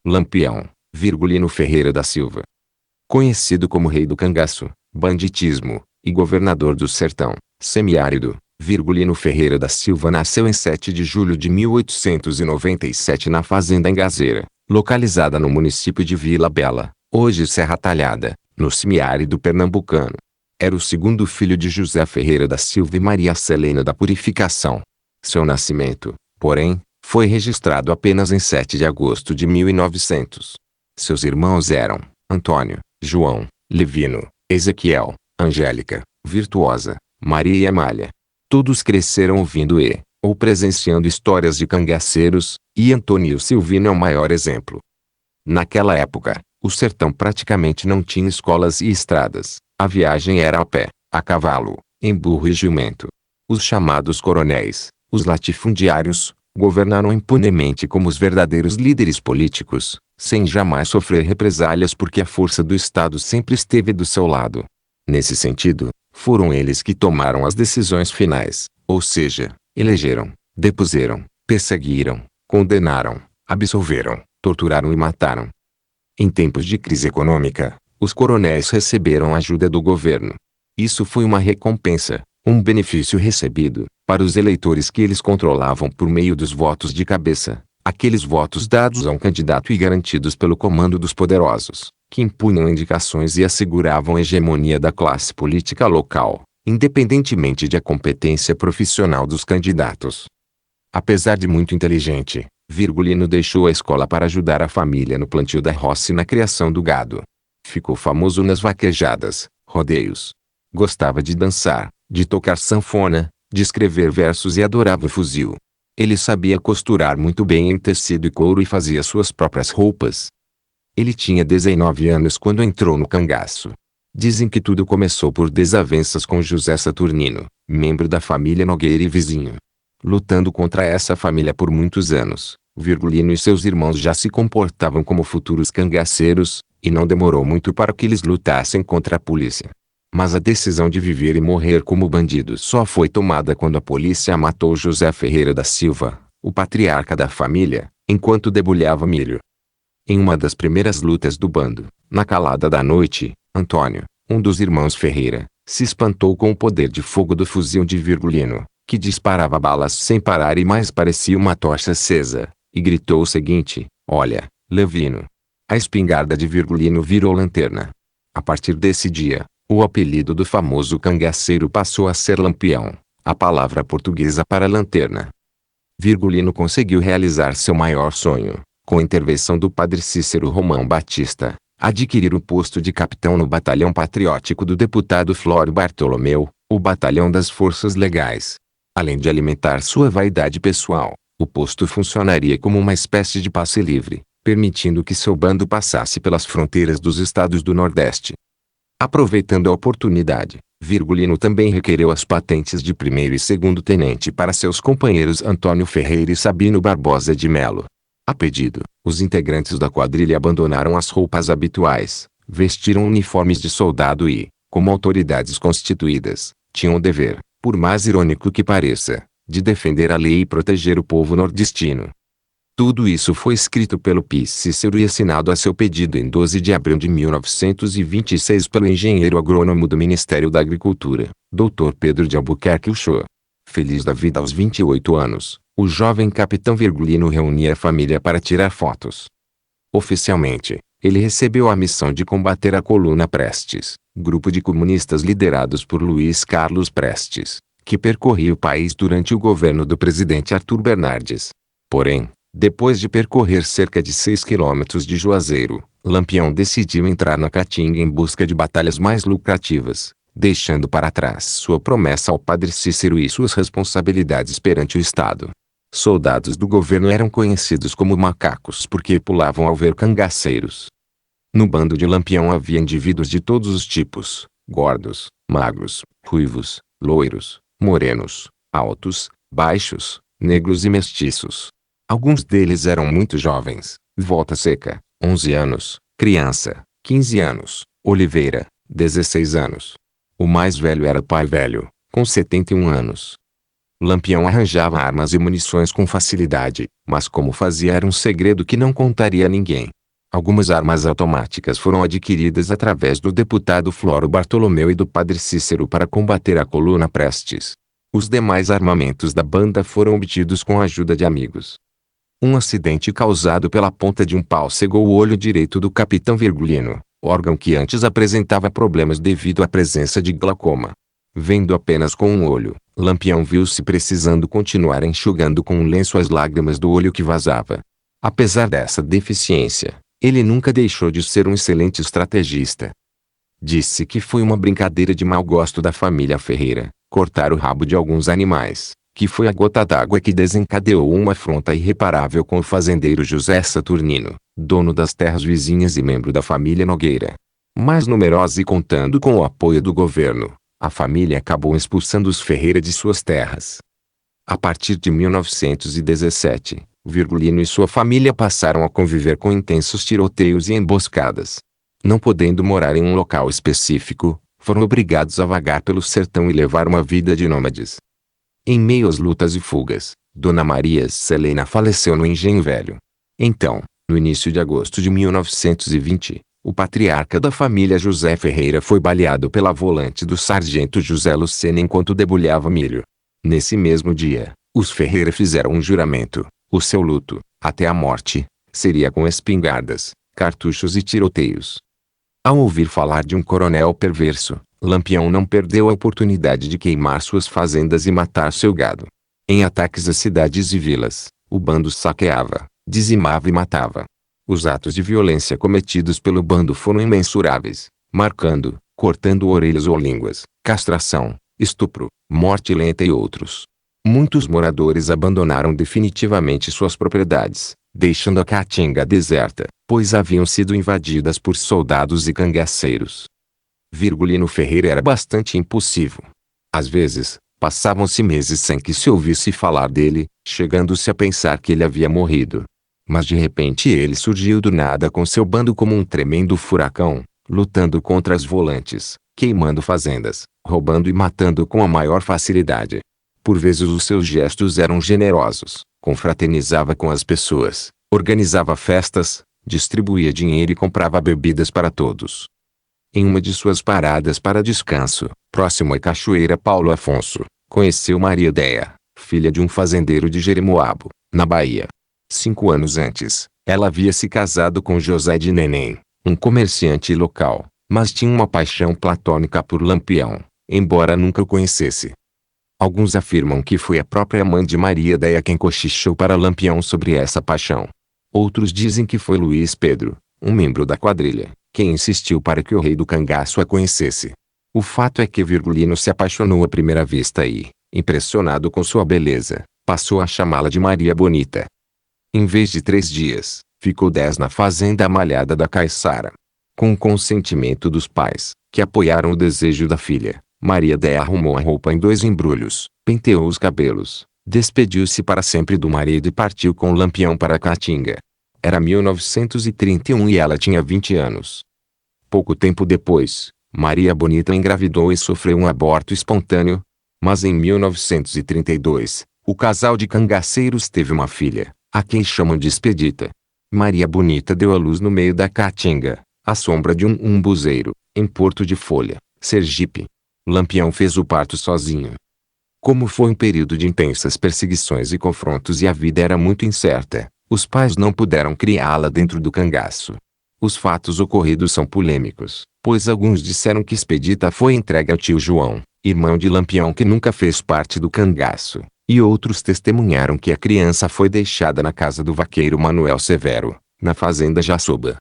Lampião, Virgulino Ferreira da Silva. Conhecido como Rei do Cangaço, Banditismo, e Governador do Sertão, Semiárido, Virgulino Ferreira da Silva nasceu em 7 de julho de 1897 na Fazenda Engazeira, localizada no município de Vila Bela, hoje Serra Talhada, no semiárido pernambucano. Era o segundo filho de José Ferreira da Silva e Maria Celena da Purificação. Seu nascimento, porém, foi registrado apenas em 7 de agosto de 1900. Seus irmãos eram Antônio, João, Levino, Ezequiel, Angélica, Virtuosa, Maria e Amália. Todos cresceram ouvindo ou presenciando histórias de cangaceiros, e Antônio Silvino é o maior exemplo. Naquela época, o sertão praticamente não tinha escolas e estradas. A viagem era a pé, a cavalo, em burro e jumento. Os chamados coronéis, os latifundiários, governaram impunemente como os verdadeiros líderes políticos, sem jamais sofrer represálias porque a força do Estado sempre esteve do seu lado. Nesse sentido, foram eles que tomaram as decisões finais, ou seja, elegeram, depuseram, perseguiram, condenaram, absolveram, torturaram e mataram. Em tempos de crise econômica, os coronéis receberam ajuda do governo. Isso foi uma recompensa, um benefício recebido, para os eleitores que eles controlavam por meio dos votos de cabeça, aqueles votos dados a um candidato e garantidos pelo comando dos poderosos, que impunham indicações e asseguravam a hegemonia da classe política local, independentemente da competência profissional dos candidatos. Apesar de muito inteligente, Virgulino deixou a escola para ajudar a família no plantio da roça e na criação do gado. Ficou famoso nas vaquejadas, rodeios. Gostava de dançar, de tocar sanfona, de escrever versos e adorava o fuzil. Ele sabia costurar muito bem em tecido e couro e fazia suas próprias roupas. Ele tinha 19 anos quando entrou no cangaço. Dizem que tudo começou por desavenças com José Saturnino, membro da família Nogueira e vizinho. Lutando contra essa família por muitos anos, Virgulino e seus irmãos já se comportavam como futuros cangaceiros, e não demorou muito para que eles lutassem contra a polícia. Mas a decisão de viver e morrer como bandidos só foi tomada quando a polícia matou José Ferreira da Silva, o patriarca da família, enquanto debulhava milho. Em uma das primeiras lutas do bando, na calada da noite, Antônio, um dos irmãos Ferreira, se espantou com o poder de fogo do fuzil de Virgulino, que disparava balas sem parar e mais parecia uma tocha acesa, e gritou o seguinte: "Olha, Levino!" A espingarda de Virgulino virou lanterna. A partir desse dia, o apelido do famoso cangaceiro passou a ser Lampião, a palavra portuguesa para lanterna. Virgulino conseguiu realizar seu maior sonho, com a intervenção do padre Cícero Romão Batista, adquirir o posto de capitão no batalhão patriótico do deputado Flório Bartolomeu, o batalhão das forças legais. Além de alimentar sua vaidade pessoal, o posto funcionaria como uma espécie de passe livre, permitindo que seu bando passasse pelas fronteiras dos estados do Nordeste. Aproveitando a oportunidade, Virgulino também requereu as patentes de primeiro e segundo tenente para seus companheiros Antônio Ferreira e Sabino Barbosa de Melo. A pedido, os integrantes da quadrilha abandonaram as roupas habituais, vestiram uniformes de soldado e, como autoridades constituídas, tinham o dever, por mais irônico que pareça, de defender a lei e proteger o povo nordestino. Tudo isso foi escrito pelo P. Cícero e assinado a seu pedido em 12 de abril de 1926 pelo engenheiro agrônomo do Ministério da Agricultura, Dr. Pedro de Albuquerque Uchoa. Feliz da vida aos 28 anos, o jovem capitão Virgulino reunia a família para tirar fotos. Oficialmente, ele recebeu a missão de combater a Coluna Prestes, grupo de comunistas liderados por Luiz Carlos Prestes, que percorria o país durante o governo do presidente Arthur Bernardes. Porém, depois de percorrer cerca de 6 quilômetros de Juazeiro, Lampião decidiu entrar na Caatinga em busca de batalhas mais lucrativas, deixando para trás sua promessa ao padre Cícero e suas responsabilidades perante o Estado. Soldados do governo eram conhecidos como macacos porque pulavam ao ver cangaceiros. No bando de Lampião havia indivíduos de todos os tipos: gordos, magros, ruivos, loiros, morenos, altos, baixos, negros e mestiços. Alguns deles eram muito jovens: Volta Seca, 11 anos, Criança, 15 anos, Oliveira, 16 anos. O mais velho era Pai Velho, com 71 anos. Lampião arranjava armas e munições com facilidade, mas como fazia era um segredo que não contaria a ninguém. Algumas armas automáticas foram adquiridas através do deputado Floro Bartolomeu e do padre Cícero para combater a coluna Prestes. Os demais armamentos da banda foram obtidos com a ajuda de amigos. Um acidente causado pela ponta de um pau cegou o olho direito do capitão Virgulino, órgão que antes apresentava problemas devido à presença de glaucoma. Vendo apenas com um olho, Lampião viu-se precisando continuar enxugando com um lenço as lágrimas do olho que vazava. Apesar dessa deficiência, ele nunca deixou de ser um excelente estrategista. Disse que foi uma brincadeira de mau gosto da família Ferreira, cortar o rabo de alguns animais, que foi a gota d'água que desencadeou uma afronta irreparável com o fazendeiro José Saturnino, dono das terras vizinhas e membro da família Nogueira. Mais numerosa e contando com o apoio do governo, a família acabou expulsando os Ferreira de suas terras. A partir de 1917, Virgulino e sua família passaram a conviver com intensos tiroteios e emboscadas. Não podendo morar em um local específico, foram obrigados a vagar pelo sertão e levar uma vida de nômades. Em meio às lutas e fugas, Dona Maria Celena faleceu no Engenho Velho. Então, no início de agosto de 1920, o patriarca da família José Ferreira foi baleado pela volante do sargento José Lucena enquanto debulhava milho. Nesse mesmo dia, os Ferreira fizeram um juramento: o seu luto, até a morte, seria com espingardas, cartuchos e tiroteios. Ao ouvir falar de um coronel perverso, Lampião não perdeu a oportunidade de queimar suas fazendas e matar seu gado. Em ataques a cidades e vilas, o bando saqueava, dizimava e matava. Os atos de violência cometidos pelo bando foram imensuráveis, marcando, cortando orelhas ou línguas, castração, estupro, morte lenta e outros. Muitos moradores abandonaram definitivamente suas propriedades, deixando a Caatinga deserta, pois haviam sido invadidas por soldados e cangaceiros. Virgulino Ferreira era bastante impulsivo. Às vezes, passavam-se meses sem que se ouvisse falar dele, chegando-se a pensar que ele havia morrido. Mas de repente ele surgiu do nada com seu bando como um tremendo furacão, lutando contra as volantes, queimando fazendas, roubando e matando com a maior facilidade. Por vezes os seus gestos eram generosos, confraternizava com as pessoas, organizava festas, distribuía dinheiro e comprava bebidas para todos. Em uma de suas paradas para descanso, próximo à Cachoeira Paulo Afonso, conheceu Maria Déia, filha de um fazendeiro de Jeremoabo, na Bahia. 5 anos antes, ela havia se casado com José de Neném, um comerciante local, mas tinha uma paixão platônica por Lampião, embora nunca o conhecesse. Alguns afirmam que foi a própria mãe de Maria Déia quem cochichou para Lampião sobre essa paixão. Outros dizem que foi Luiz Pedro, um membro da quadrilha, quem insistiu para que o rei do cangaço a conhecesse. O fato é que Virgulino se apaixonou à primeira vista e, impressionado com sua beleza, passou a chamá-la de Maria Bonita. Em vez de 3 dias, ficou 10 na fazenda amalhada da Caiçara. Com o consentimento dos pais, que apoiaram o desejo da filha, Maria Déia arrumou a roupa em 2 embrulhos, penteou os cabelos, despediu-se para sempre do marido e partiu com Lampião para Caatinga. Era 1931 e ela tinha 20 anos. Pouco tempo depois, Maria Bonita engravidou e sofreu um aborto espontâneo. Mas em 1932, o casal de cangaceiros teve uma filha, a quem chamam de Expedita. Maria Bonita deu à luz no meio da Caatinga, à sombra de um umbuzeiro, em Porto de Folha, Sergipe. Lampião fez o parto sozinho. Como foi um período de intensas perseguições e confrontos e a vida era muito incerta, os pais não puderam criá-la dentro do cangaço. Os fatos ocorridos são polêmicos, pois alguns disseram que Expedita foi entregue ao tio João, irmão de Lampião que nunca fez parte do cangaço, e outros testemunharam que a criança foi deixada na casa do vaqueiro Manuel Severo, na fazenda Jaçoba.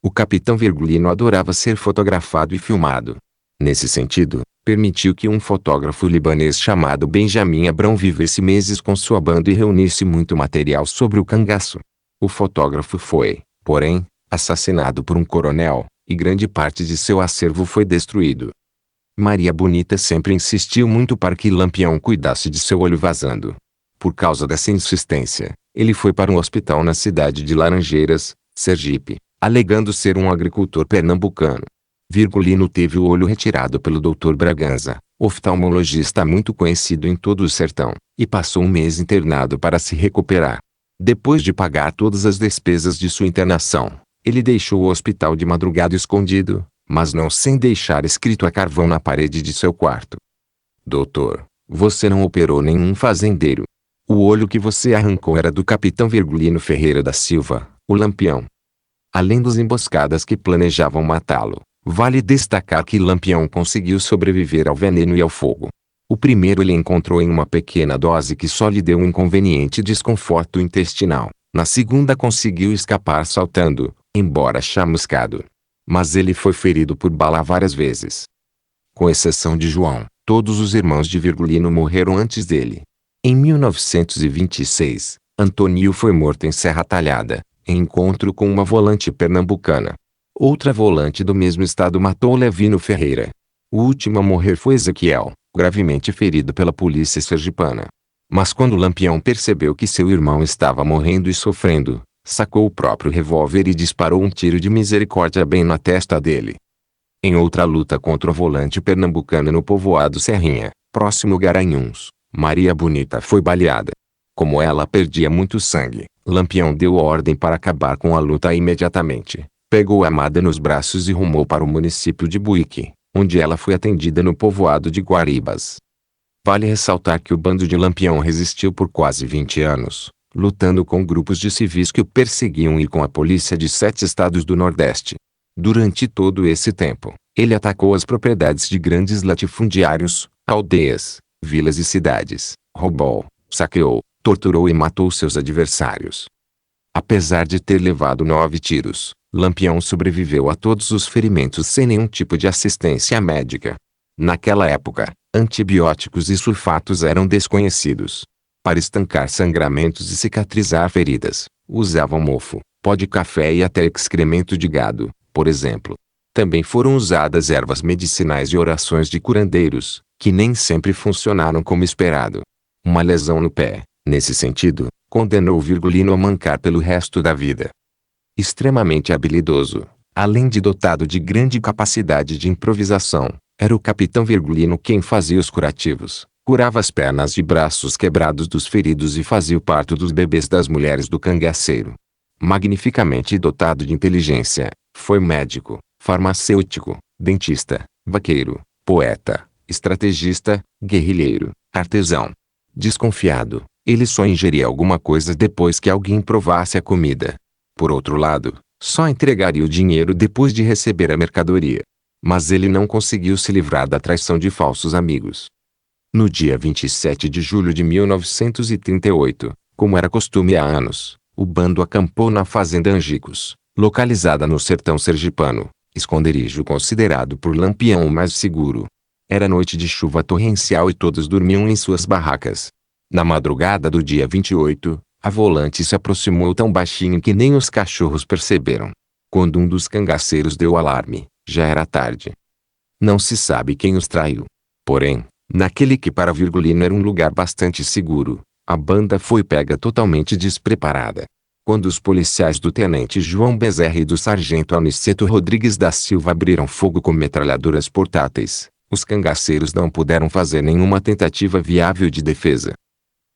O capitão Virgulino adorava ser fotografado e filmado. Nesse sentido, permitiu que um fotógrafo libanês chamado Benjamin Abrão vivesse meses com sua banda e reunisse muito material sobre o cangaço. O fotógrafo foi, porém, assassinado por um coronel, e grande parte de seu acervo foi destruído. Maria Bonita sempre insistiu muito para que Lampião cuidasse de seu olho vazando. Por causa dessa insistência, ele foi para um hospital na cidade de Laranjeiras, Sergipe, alegando ser um agricultor pernambucano. Virgulino teve o olho retirado pelo Dr. Braganza, oftalmologista muito conhecido em todo o sertão, e passou um mês internado para se recuperar. Depois de pagar todas as despesas de sua internação, ele deixou o hospital de madrugada escondido, mas não sem deixar escrito a carvão na parede de seu quarto: Doutor, você não operou nenhum fazendeiro. O olho que você arrancou era do capitão Virgulino Ferreira da Silva, o Lampião. Além dos emboscadas que planejavam matá-lo, vale destacar que Lampião conseguiu sobreviver ao veneno e ao fogo. O primeiro ele encontrou em uma pequena dose que só lhe deu um inconveniente desconforto intestinal. Na segunda conseguiu escapar saltando, embora chamuscado. Mas ele foi ferido por bala várias vezes. Com exceção de João, todos os irmãos de Virgulino morreram antes dele. Em 1926, Antônio foi morto em Serra Talhada, em encontro com uma volante pernambucana. Outra volante do mesmo estado matou Levino Ferreira. O último a morrer foi Ezequiel, gravemente ferido pela polícia sergipana. Mas quando Lampião percebeu que seu irmão estava morrendo e sofrendo, sacou o próprio revólver e disparou um tiro de misericórdia bem na testa dele. Em outra luta contra o volante pernambucano no povoado Serrinha, próximo Garanhuns, Maria Bonita foi baleada. Como ela perdia muito sangue, Lampião deu ordem para acabar com a luta imediatamente. Pegou a amada nos braços e rumou para o município de Buíque, onde ela foi atendida no povoado de Guaribas. Vale ressaltar que o bando de Lampião resistiu por quase 20 anos, lutando com grupos de civis que o perseguiam e com a polícia de 7 estados do Nordeste. Durante todo esse tempo, ele atacou as propriedades de grandes latifundiários, aldeias, vilas e cidades, roubou, saqueou, torturou e matou seus adversários. Apesar de ter levado 9 tiros, Lampião sobreviveu a todos os ferimentos sem nenhum tipo de assistência médica. Naquela época, antibióticos e sulfatos eram desconhecidos. Para estancar sangramentos e cicatrizar feridas, usavam mofo, pó de café e até excremento de gado, por exemplo. Também foram usadas ervas medicinais e orações de curandeiros, que nem sempre funcionaram como esperado. Uma lesão no pé, nesse sentido, condenou Virgulino a mancar pelo resto da vida. Extremamente habilidoso, além de dotado de grande capacidade de improvisação, era o capitão Virgulino quem fazia os curativos, curava as pernas e braços quebrados dos feridos e fazia o parto dos bebês das mulheres do cangaceiro. Magnificamente dotado de inteligência, foi médico, farmacêutico, dentista, vaqueiro, poeta, estrategista, guerrilheiro, artesão. Desconfiado, ele só ingeria alguma coisa depois que alguém provasse a comida. Por outro lado, só entregaria o dinheiro depois de receber a mercadoria. Mas ele não conseguiu se livrar da traição de falsos amigos. No dia 27 de julho de 1938, como era costume há anos, o bando acampou na fazenda Angicos, localizada no sertão sergipano, esconderijo considerado por Lampião o mais seguro. Era noite de chuva torrencial e todos dormiam em suas barracas. Na madrugada do dia 28, a volante se aproximou tão baixinho que nem os cachorros perceberam. Quando um dos cangaceiros deu alarme, já era tarde. Não se sabe quem os traiu. Porém, naquele que para Virgulino era um lugar bastante seguro, a banda foi pega totalmente despreparada. Quando os policiais do tenente João Bezerra e do sargento Aniceto Rodrigues da Silva abriram fogo com metralhadoras portáteis, os cangaceiros não puderam fazer nenhuma tentativa viável de defesa.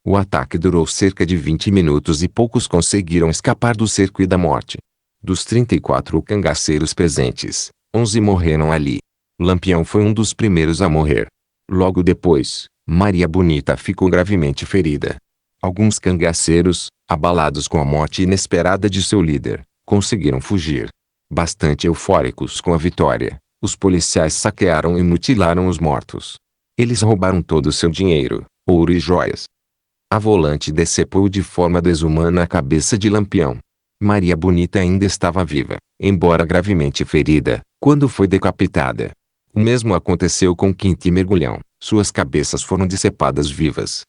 O ataque durou cerca de 20 minutos e poucos conseguiram escapar do cerco e da morte. Dos 34 cangaceiros presentes, 11 morreram ali. Lampião foi um dos primeiros a morrer. Logo depois, Maria Bonita ficou gravemente ferida. Alguns cangaceiros, abalados com a morte inesperada de seu líder, conseguiram fugir. Bastante eufóricos com a vitória, os policiais saquearam e mutilaram os mortos. Eles roubaram todo o seu dinheiro, ouro e joias. A volante decepou de forma desumana a cabeça de Lampião. Maria Bonita ainda estava viva, embora gravemente ferida, quando foi decapitada. O mesmo aconteceu com Quinto e Mergulhão, suas cabeças foram decepadas vivas.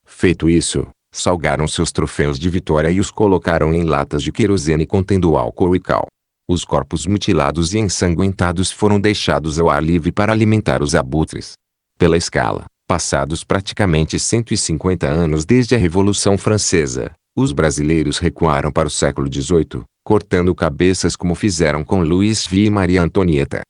Feito isso, salgaram seus troféus de vitória e os colocaram em latas de querosene contendo álcool e cal. Os corpos mutilados e ensanguentados foram deixados ao ar livre para alimentar os abutres. Pela escala, passados praticamente 150 anos desde a Revolução Francesa, os brasileiros recuaram para o século XVIII, cortando cabeças como fizeram com Luís V e Maria Antonieta.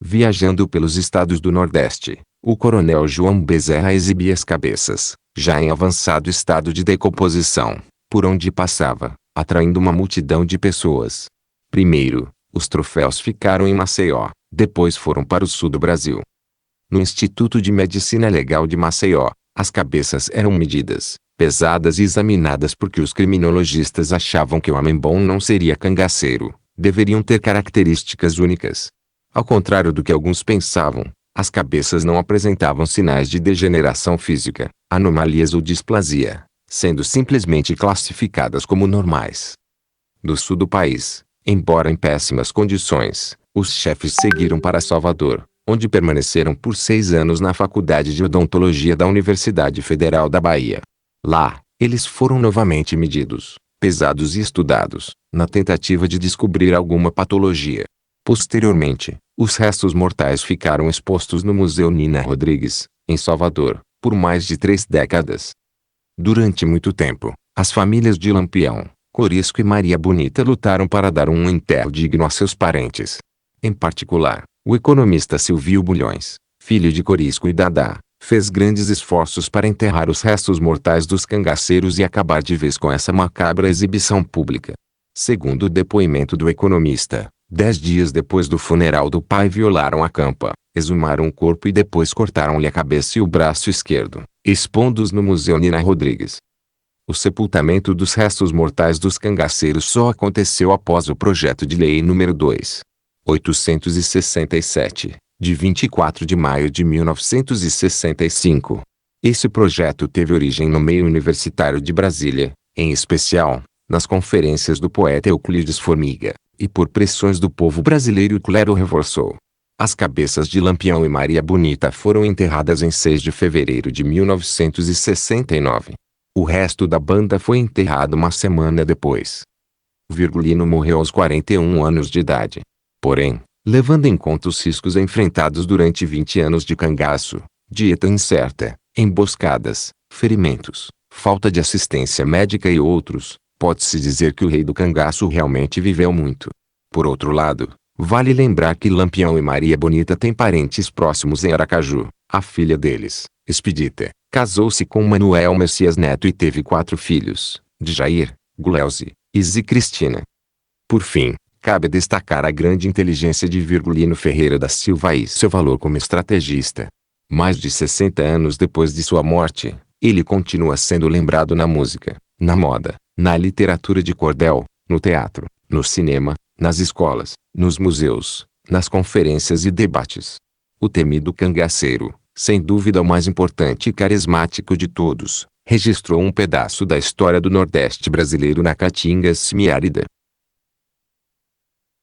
Viajando pelos estados do Nordeste, O coronel João Bezerra exibia as cabeças, já em avançado estado de decomposição, por onde passava, atraindo uma multidão de pessoas. Primeiro, os troféus ficaram em Maceió, depois foram para o sul do Brasil. No Instituto de Medicina Legal de Maceió, as cabeças eram medidas, pesadas e examinadas porque os criminologistas achavam que o homem bom não seria cangaceiro, deveriam ter características únicas. Ao contrário do que alguns pensavam, as cabeças não apresentavam sinais de degeneração física, anomalias ou displasia, sendo simplesmente classificadas como normais. Do sul do país, embora em péssimas condições, os chefes seguiram para Salvador, onde permaneceram por 6 anos na Faculdade de Odontologia da Universidade Federal da Bahia. Lá, eles foram novamente medidos, pesados e estudados, na tentativa de descobrir alguma patologia. Posteriormente, os restos mortais ficaram expostos no Museu Nina Rodrigues, em Salvador, por mais de 3 décadas. Durante muito tempo, as famílias de Lampião, Corisco e Maria Bonita lutaram para dar um enterro digno a seus parentes. Em particular, o economista Silvio Bulhões, filho de Corisco e Dadá, fez grandes esforços para enterrar os restos mortais dos cangaceiros e acabar de vez com essa macabra exibição pública. Segundo o depoimento do economista, 10 dias depois do funeral do pai violaram a campa, exumaram o corpo e depois cortaram-lhe a cabeça e o braço esquerdo, expondo-os no Museu Nina Rodrigues. O sepultamento dos restos mortais dos cangaceiros só aconteceu após o projeto de lei número 2.867, de 24 de maio de 1965. Esse projeto teve origem no meio universitário de Brasília, em especial, nas conferências do poeta Euclides Formiga, e por pressões do povo brasileiro o clero reforçou. As cabeças de Lampião e Maria Bonita foram enterradas em 6 de fevereiro de 1969. O resto da banda foi enterrado uma semana depois. Virgulino morreu aos 41 anos de idade. Porém, levando em conta os riscos enfrentados durante 20 anos de cangaço, dieta incerta, emboscadas, ferimentos, falta de assistência médica e outros, pode-se dizer que o rei do cangaço realmente viveu muito. Por outro lado, vale lembrar que Lampião e Maria Bonita têm parentes próximos em Aracaju. A filha deles, Expedita, casou-se com Manuel Messias Neto e teve 4 filhos, de Jair, Gleuze, Izzy e Cristina. Por fim, cabe destacar a grande inteligência de Virgulino Ferreira da Silva e seu valor como estrategista. Mais de 60 anos depois de sua morte, ele continua sendo lembrado na música, na moda, na literatura de cordel, no teatro, no cinema, nas escolas, nos museus, nas conferências e debates. O temido cangaceiro, sem dúvida o mais importante e carismático de todos, registrou um pedaço da história do Nordeste brasileiro na Caatinga semiárida.